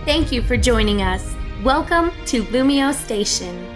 Thank you for joining us. Welcome to LumioseStation.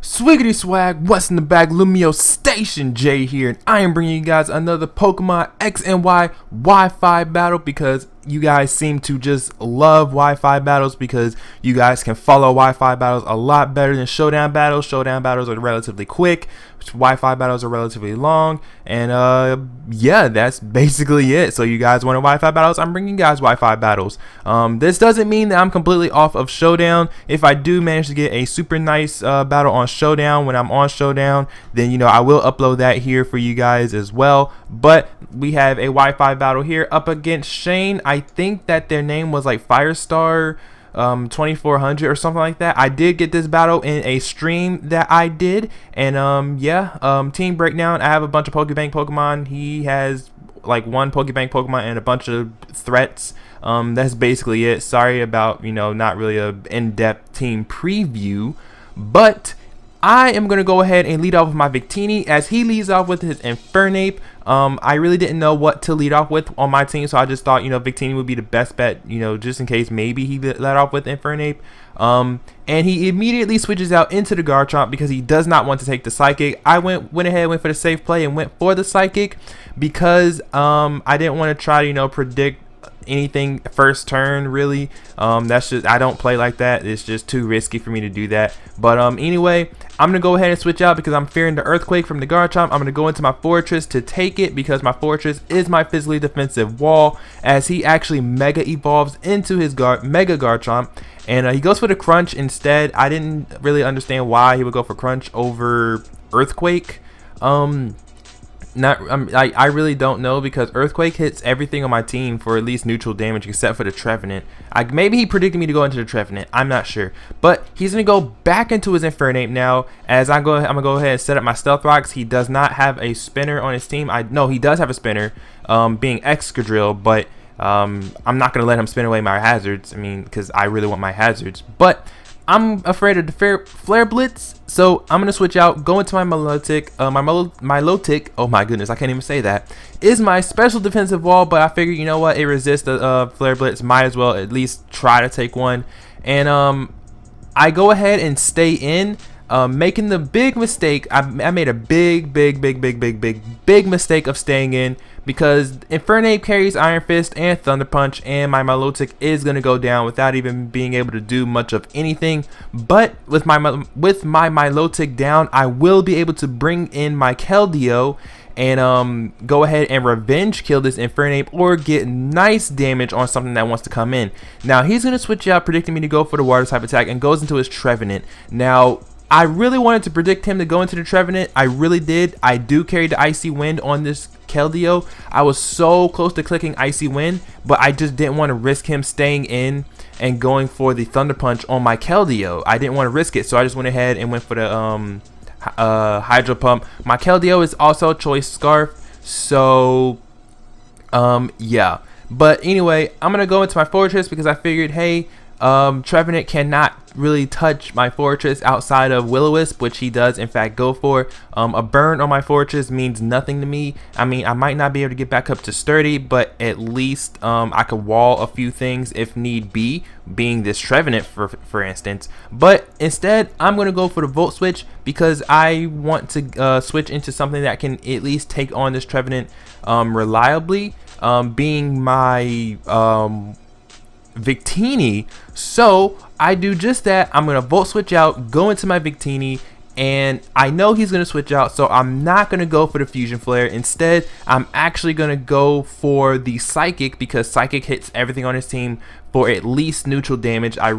Swiggity swag, what's in the bag? LumioseStation Jay here, and I am bringing you guys another Pokemon X and Y Wi-Fi battle because you guys seem to just love Wi-Fi battles because you guys can follow Wi-Fi battles a lot better than Showdown battles. Showdown battles are relatively quick, Wi-Fi battles are relatively long, and yeah, that's basically it. So you guys want Wi-Fi battles? I'm bringing you guys Wi-Fi battles. This doesn't mean that I'm completely off of Showdown. If I do manage to get a super nice battle on Showdown when I'm on Showdown, then you know I will upload that here for you guys as well. But we have a Wi-Fi battle here up against Shane. I think that their name was like Firestar 2400 or something like that. I did get this battle in a stream that I did, and team breakdown. I have a bunch of Pokebank Pokemon. He has like one Pokebank Pokemon and a bunch of threats. That's basically it. Sorry about not really a in-depth team preview, but I am going to go ahead and lead off with my Victini as he leads off with his Infernape. I really didn't know what to lead off with on my team, so I just thought, Victini would be the best bet, just in case maybe he led off with Infernape. And he immediately switches out into the Garchomp because he does not want to take the Psychic. I went ahead for the safe play and went for the Psychic because I didn't want to try to, predict anything first turn really. That's just, I don't play like that. It's just too risky for me to do that. But anyway, I'm gonna go ahead and switch out because I'm fearing the Earthquake from the Garchomp. I'm gonna go into my Fortress to take it because my Fortress is my physically defensive wall, as he actually Mega Evolves into his Mega Garchomp, and he goes for the Crunch instead. I didn't really understand why he would go for Crunch over Earthquake. I really don't know, because Earthquake hits everything on my team for at least neutral damage except for the Trevenant. Maybe he predicted me to go into the Trevenant, I'm not sure, but he's gonna go back into his Infernape now. As I'm gonna go ahead and set up my Stealth Rocks. He does not have a spinner on his team. No, he does have a spinner, being Excadrill, but I'm not gonna let him spin away my hazards. I mean, because I really want my hazards, but I'm afraid of the Flare Blitz, so I'm gonna switch out, go into my Milotic. Milotic, oh my goodness, I can't even say that, is my special defensive wall, but I figured, you know what, it resists the Flare Blitz, might as well at least try to take one. And I go ahead and stay in, making the big mistake. I made a big mistake of staying in, because Infernape carries Iron Fist and Thunder Punch, and my Milotic is going to go down without even being able to do much of anything. But with my Milotic down, I will be able to bring in my Keldeo and go ahead and revenge kill this Infernape or get nice damage on something that wants to come in. Now he's going to switch out, predicting me to go for the Water type attack, and goes into his Trevenant. Now I really wanted to predict him to go into the Trevenant. I really did. I do carry the Icy Wind on this Keldeo. I was so close to clicking Icy Wind, but I just didn't want to risk him staying in and going for the Thunder Punch on my Keldeo. I didn't want to risk it, so I just went ahead and went for the Hydro Pump. My Keldeo is also Choice Scarf, so yeah. But anyway, I'm gonna go into my Fortress because I figured, hey, Trevenant cannot really touch my Fortress outside of Will-O-Wisp, which he does in fact go for. A burn on my Fortress means nothing to me. I mean, I might not be able to get back up to Sturdy, but at least I could wall a few things if need be, being this Trevenant for instance. But instead, I'm going to go for the Volt Switch because I want to switch into something that can at least take on this Trevenant reliably, being my Victini. So I do just that. I'm gonna Volt Switch out, go into my Victini, and I know he's gonna switch out, so I'm not gonna go for the Fusion Flare. Instead, I'm actually gonna go for the Psychic because Psychic hits everything on his team for at least neutral damage. I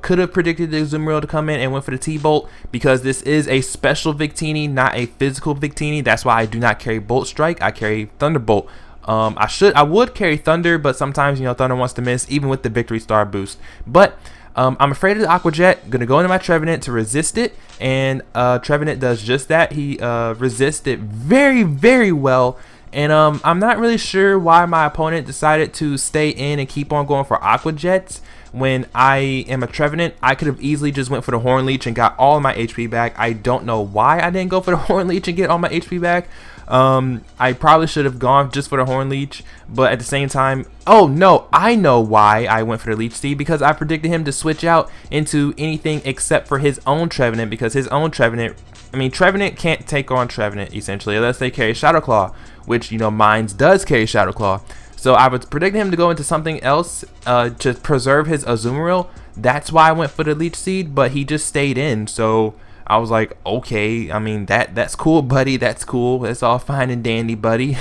could have predicted the Azumarill to come in and went for the T-Bolt because this is a special Victini, not a physical Victini. That's why I do not carry Bolt Strike. I carry Thunderbolt. I would carry Thunder, but sometimes Thunder wants to miss even with the Victory Star boost. But I'm afraid of the Aqua Jet. Gonna go into my Trevenant to resist it, and Trevenant does just that. He resists it very well. And I'm not really sure why my opponent decided to stay in and keep on going for Aqua Jets when I am a Trevenant. I could have easily just went for the Horn Leech and got all of my HP back. I don't know why I didn't go for the Horn Leech and get all my HP back. I probably should have gone just for the Horn Leech, but at the same time, oh no, I know why I went for the Leech Seed, because I predicted him to switch out into anything except for his own Trevenant, because his own Trevenant, I mean, Trevenant can't take on Trevenant essentially unless they carry Shadow Claw, which, you know, Mines does carry Shadow Claw. So I was predicting him to go into something else to preserve his Azumarill. That's why I went for the Leech Seed, but he just stayed in. So I was like, okay, I mean, that's cool, buddy. That's cool. That's all fine and dandy, buddy.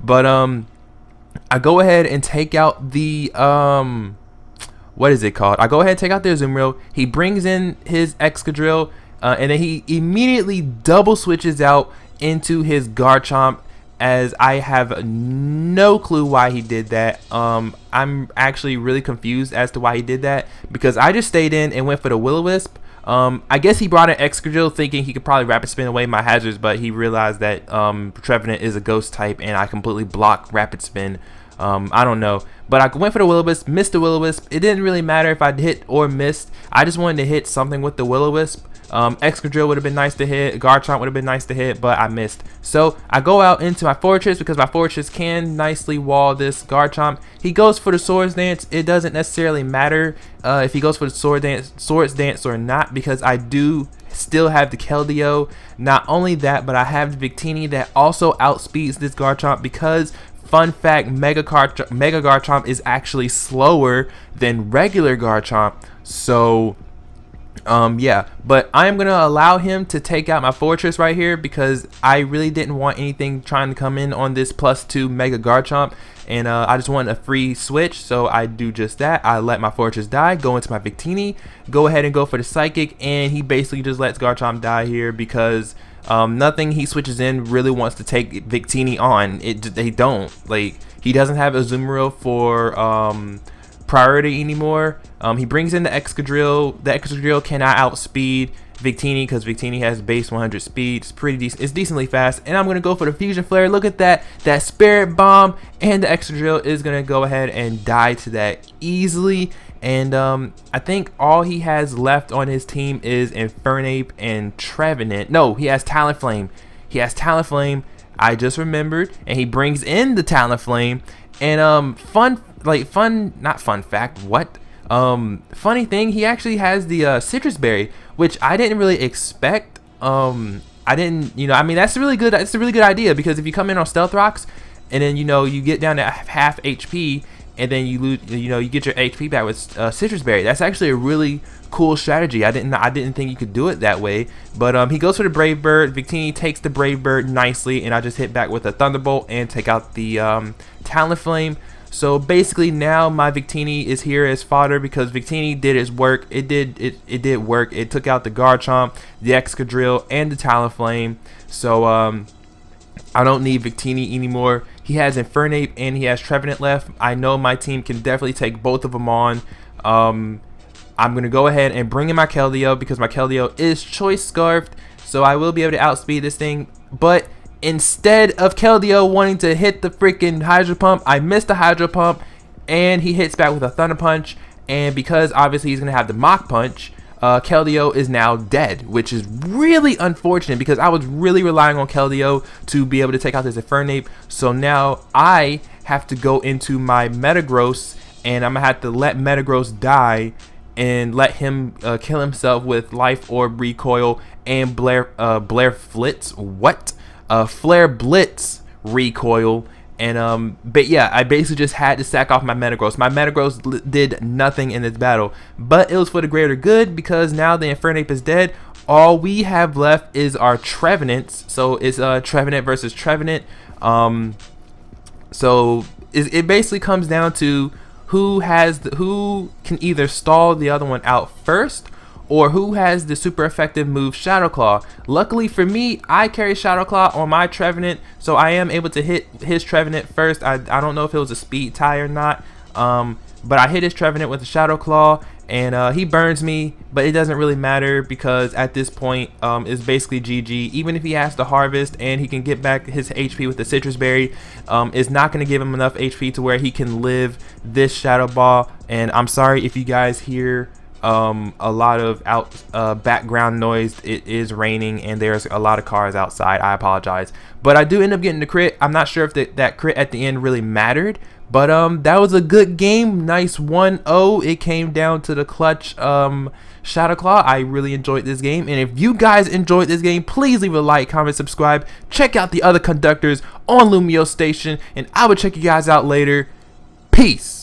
But I go ahead and take out the what is it called? I go ahead and take out the Azumarill. He brings in his Excadrill, and then he immediately double switches out into his Garchomp, as I have no clue why he did that. I'm actually really confused as to why he did that, because I just stayed in and went for the Will-O-Wisp. I guess he brought an Excadrill thinking he could probably Rapid Spin away my hazards, but he realized that Trevenant is a ghost type and I completely block Rapid Spin. I don't know, but I went for the Will-O-Wisp, missed the Will-O-Wisp. It didn't really matter if I hit or missed. I just wanted to hit something with the Will-O-Wisp. Excadrill would have been nice to hit, Garchomp would have been nice to hit, but I missed. So I go out into my Fortress, because my Fortress can nicely wall this Garchomp. He goes for the Swords Dance. It doesn't necessarily matter if he goes for the Swords Dance or not, because I do still have the Keldeo. Not only that, but I have the Victini that also outspeeds this Garchomp, because fun fact, Mega Garchomp is actually slower than regular Garchomp. So yeah, but I am gonna allow him to take out my Fortress right here, because I really didn't want anything trying to come in on this +2 Mega Garchomp, and I just wanted a free switch, so I do just that. I let my Fortress die, go into my Victini, go ahead and go for the Psychic, and he basically just lets Garchomp die here, because nothing he switches in really wants to take Victini on. They don't. Like, he doesn't have Azumarill for priority anymore. He brings in the Excadrill. The Excadrill cannot outspeed Victini, because Victini has base 100 speed. It's pretty decent. It's decently fast, and I'm gonna go for the Fusion Flare. Look at that Spirit Bomb, and the Excadrill is gonna go ahead and die to that easily. And I think all he has left on his team is Infernape and Trevenant. No, he has Talonflame. He has Talonflame. I just remembered, and he brings in the Talonflame. And funny thing, he actually has the Citrus Berry, which I didn't really expect. I didn't, you know, I mean, that's really good. It's a really good idea, because if you come in on Stealth Rocks, and then, you know, you get down to half HP, and then you lose, you know, you get your HP back with Citrus Berry. That's actually a really cool strategy. I didn't think you could do it that way. But he goes for the Brave Bird. Victini takes the Brave Bird nicely, and I just hit back with a Thunderbolt and take out the Talonflame. So basically now my Victini is here as fodder, because Victini did its work. It did work. It took out the Garchomp, the Excadrill, and the Talonflame. So I don't need Victini anymore. He has Infernape and he has Trevenant left. I know my team can definitely take both of them on. I'm going to go ahead and bring in my Keldeo, because my Keldeo is Choice Scarfed. So I will be able to outspeed this thing. But instead of Keldeo wanting to hit the freaking Hydro Pump, I missed the Hydro Pump, and he hits back with a Thunder Punch. And because obviously he's going to have the Mach Punch, Keldeo is now dead, which is really unfortunate, because I was really relying on Keldeo to be able to take out this Infernape. So now I have to go into my Metagross, and I'm going to have to let Metagross die and let him kill himself with Life Orb Recoil and Flare Blitz Recoil. And but yeah, I basically just had to sack off my Metagross. My Metagross did nothing in this battle, but it was for the greater good, because now the Infernape is dead. All we have left is our Trevenants. So it's Trevenant versus Trevenant. So it basically comes down to who can either stall the other one out first, or who has the super effective move Shadow Claw. Luckily for me, I carry Shadow Claw on my Trevenant, so I am able to hit his Trevenant first. I don't know if it was a speed tie or not, but I hit his Trevenant with a Shadow Claw, and he burns me, but it doesn't really matter, because at this point it's basically GG. Even if he has to harvest and he can get back his HP with the Citrus Berry, it's not going to give him enough HP to where he can live this Shadow Ball. And I'm sorry if you guys hear a lot of background noise. It is raining and there's a lot of cars outside. I apologize, but I do end up getting the crit. I'm not sure if that crit at the end really mattered, but that was a good game. Nice 1-0. It came down to the clutch Shadow Claw. I really enjoyed this game, and if you guys enjoyed this game, please leave a like, comment, subscribe. Check out the other conductors on LumioseStation, and I will check you guys out later. Peace.